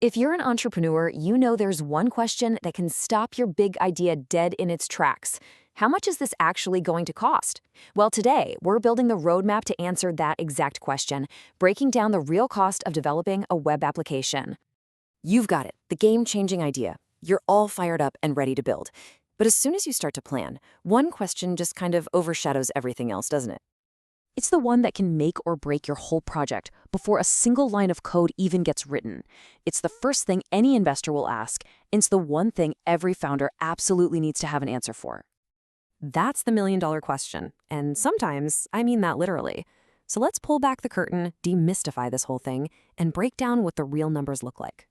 If you're an entrepreneur, you know there's one question that can stop your big idea dead in its tracks. How much is this actually going to cost? Well, today, we're building the roadmap to answer that exact question, breaking down the real cost of developing a web application. You've got it, the game-changing idea. You're all fired up and ready to build. But as soon as you start to plan, one question just kind of overshadows everything else, doesn't it? It's the one that can make or break your whole project before a single line of code even gets written. It's the first thing any investor will ask, and it's the one thing every founder absolutely needs to have an answer for. That's the million-dollar question, and sometimes I mean that literally. So let's pull back the curtain, demystify this whole thing, and break down what the real numbers look like.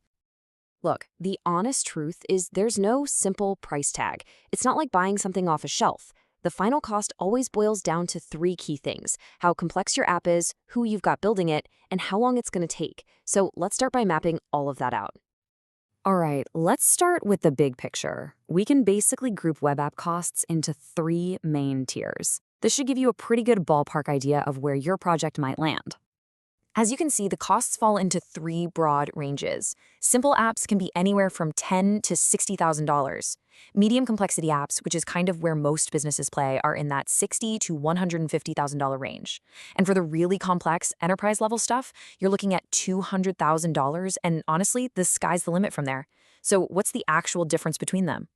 Look, the honest truth is there's no simple price tag. It's not like buying something off a shelf. The final cost always boils down to three key things: how complex your app is, who you've got building it, and how long it's going to take. So let's start by mapping all of that out. All right, let's start with the big picture. We can basically group web app costs into three main tiers. This should give you a pretty good ballpark idea of where your project might land. As you can see, the costs fall into three broad ranges. Simple apps can be anywhere from $10,000 to $60,000. Medium complexity apps, which is kind of where most businesses play, are in that $60,000 to $150,000 range. And for the really complex enterprise level stuff, you're looking at $200,000, and honestly, the sky's the limit from there. So what's the actual difference between them?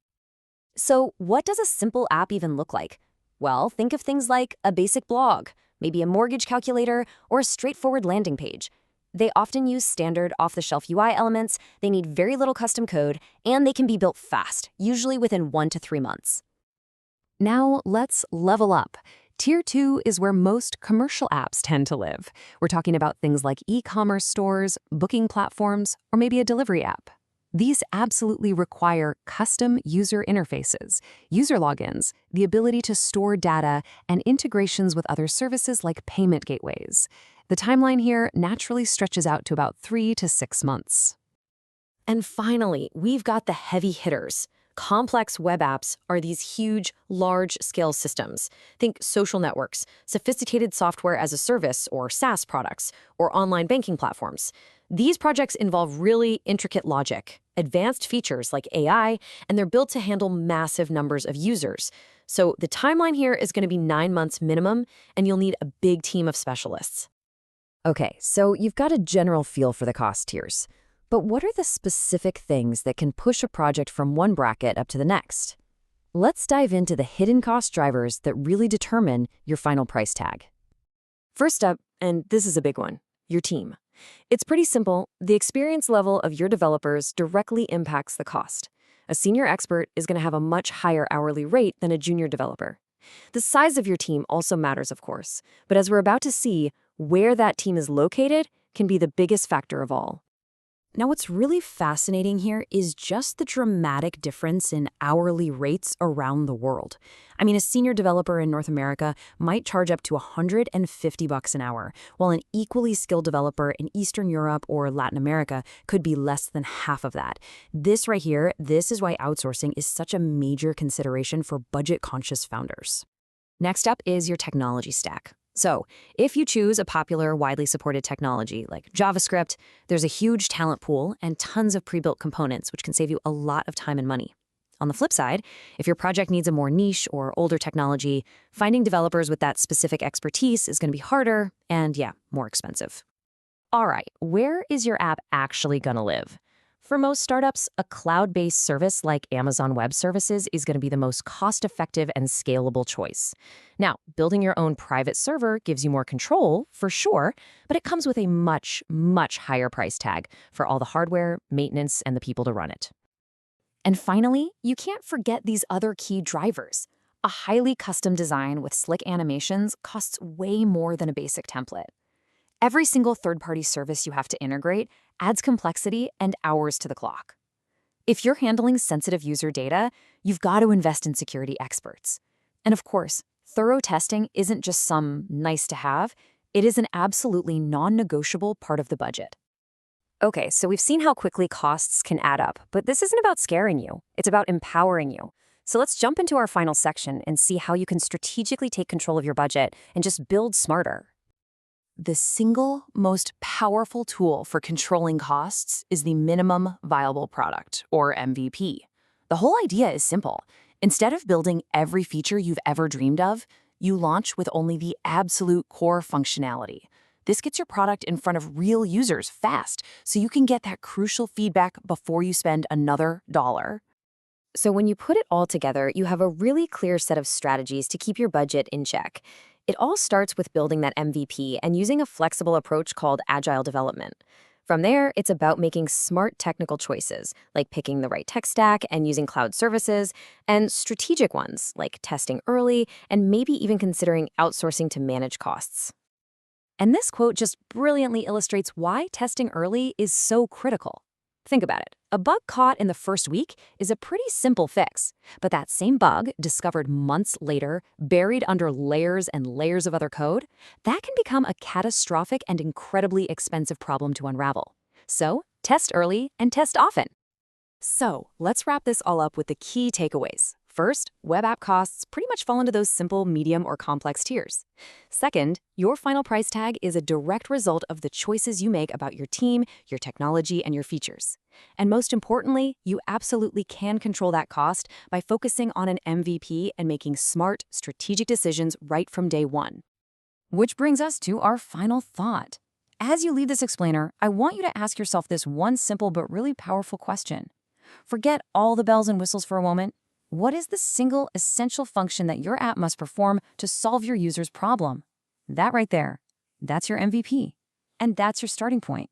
So what does a simple app even look like? Well, think of things like a basic blog, maybe a mortgage calculator, or a straightforward landing page. They often use standard off-the-shelf UI elements, they need very little custom code, and they can be built fast, usually within 1 to 3 months. Now let's level up. Tier 2 is where most commercial apps tend to live. We're talking about things like e-commerce stores, booking platforms, or maybe a delivery app. These absolutely require custom user interfaces, user logins, the ability to store data, and integrations with other services like payment gateways. The timeline here naturally stretches out to about 3 to 6 months. And finally, we've got the heavy hitters. Complex web apps are these huge, large-scale systems. Think social networks, sophisticated software as a service or SaaS products, or online banking platforms. These projects involve really intricate logic, advanced features like AI, and they're built to handle massive numbers of users. So the timeline here is going to be 9 months minimum, and you'll need a big team of specialists. Okay, so you've got a general feel for the cost tiers. But what are the specific things that can push a project from one bracket up to the next? Let's dive into the hidden cost drivers that really determine your final price tag. First up, and this is a big one, your team. It's pretty simple. The experience level of your developers directly impacts the cost. A senior expert is going to have a much higher hourly rate than a junior developer. The size of your team also matters, of course, but as we're about to see, where that team is located can be the biggest factor of all. Now, what's really fascinating here is just the dramatic difference in hourly rates around the world. I mean, a senior developer in North America might charge up to $150 an hour, while an equally skilled developer in Eastern Europe or Latin America could be less than half of that. This right here, this is why outsourcing is such a major consideration for budget-conscious founders. Next up is your technology stack. So, if you choose a popular, widely supported technology like JavaScript, there's a huge talent pool and tons of pre-built components, which can save you a lot of time and money. On the flip side, if your project needs a more niche or older technology, finding developers with that specific expertise is going to be harder and, yeah, more expensive. All right, where is your app actually going to live? For most startups, a cloud-based service like Amazon Web Services is going to be the most cost-effective and scalable choice. Now, building your own private server gives you more control, for sure, but it comes with a much, much higher price tag for all the hardware, maintenance, and the people to run it. And finally, you can't forget these other key drivers. A highly custom design with slick animations costs way more than a basic template. Every single third-party service you have to integrate adds complexity and hours to the clock. If you're handling sensitive user data, you've got to invest in security experts. And of course, thorough testing isn't just some nice-to-have, it is an absolutely non-negotiable part of the budget. Okay, so we've seen how quickly costs can add up, but this isn't about scaring you, it's about empowering you. So let's jump into our final section and see how you can strategically take control of your budget and just build smarter. the single most powerful tool for controlling costs is the minimum viable product, or MVP. The whole idea is simple. Instead of building every feature you've ever dreamed of, you launch with only the absolute core functionality. This gets your product in front of real users fast, so you can get that crucial feedback before you spend another dollar. So when you put it all together, you have a really clear set of strategies to keep your budget in check. It all starts with building that MVP and using a flexible approach called agile development. From there, it's about making smart technical choices, like picking the right tech stack and using cloud services, and strategic ones, like testing early and maybe even considering outsourcing to manage costs. And this quote just brilliantly illustrates why testing early is so critical. Think about it. A bug caught in the first week is a pretty simple fix, but that same bug, discovered months later, buried under layers and layers of other code, that can become a catastrophic and incredibly expensive problem to unravel. So, test early and test often. So, let's wrap this all up with the key takeaways. First, web app costs pretty much fall into those simple, medium, or complex tiers. Second, your final price tag is a direct result of the choices you make about your team, your technology, and your features. And most importantly, you absolutely can control that cost by focusing on an MVP and making smart, strategic decisions right from day one. Which brings us to our final thought. As you leave this explainer, I want you to ask yourself this one simple but really powerful question. Forget all the bells and whistles for a moment. What is the single essential function that your app must perform to solve your user's problem? That right there, that's your MVP. And that's your starting point.